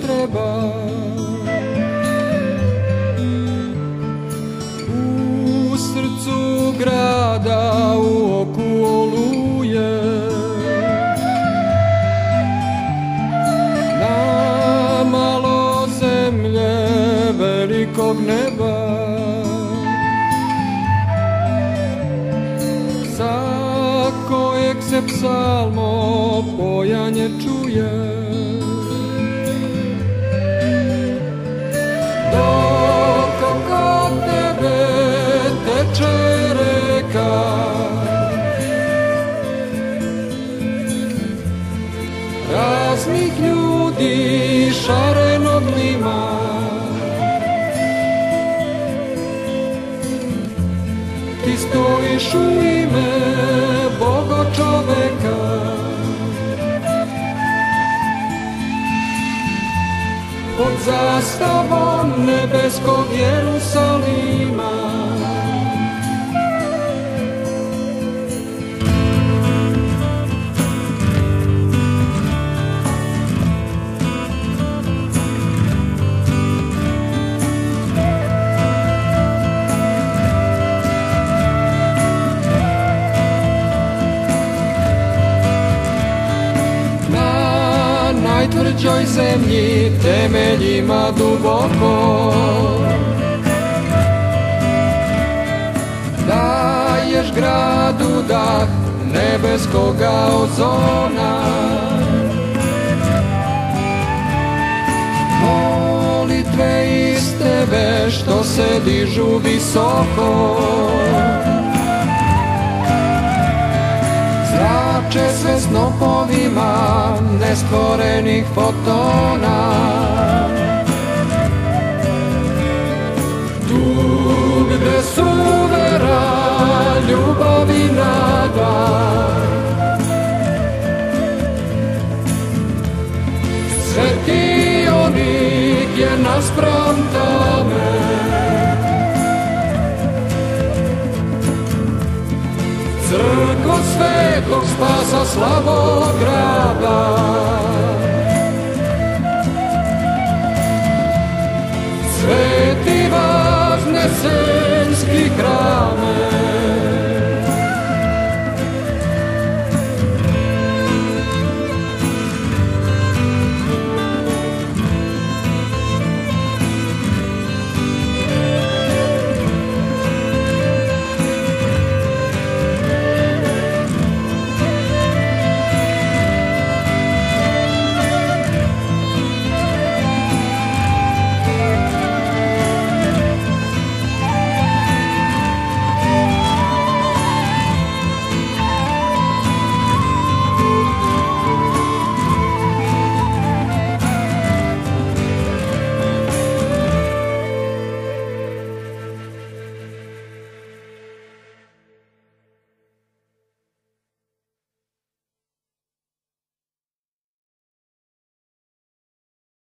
treba. U srcu grada, u oku oluje, na malo zemlje velikog neba. Za kojeg se psalmo pojanje čuje, dok oko tebe teče reka. Raznih ljudi šarenog dima, ti stojiš u ime Boga čoveka. Pod zastavom nebeskog Jerusalima. Najtvrđoj zemlji, temeljima duboko, daješ gradu dah nebeskoga ozona. Molitve iz tebe što se dižu visoko, zrače sve snopovima nestvorenih fotona. Tu gde su vera, ljubav i nada, svetionik je naspram tame. Crkva svetog spasa slabog grada.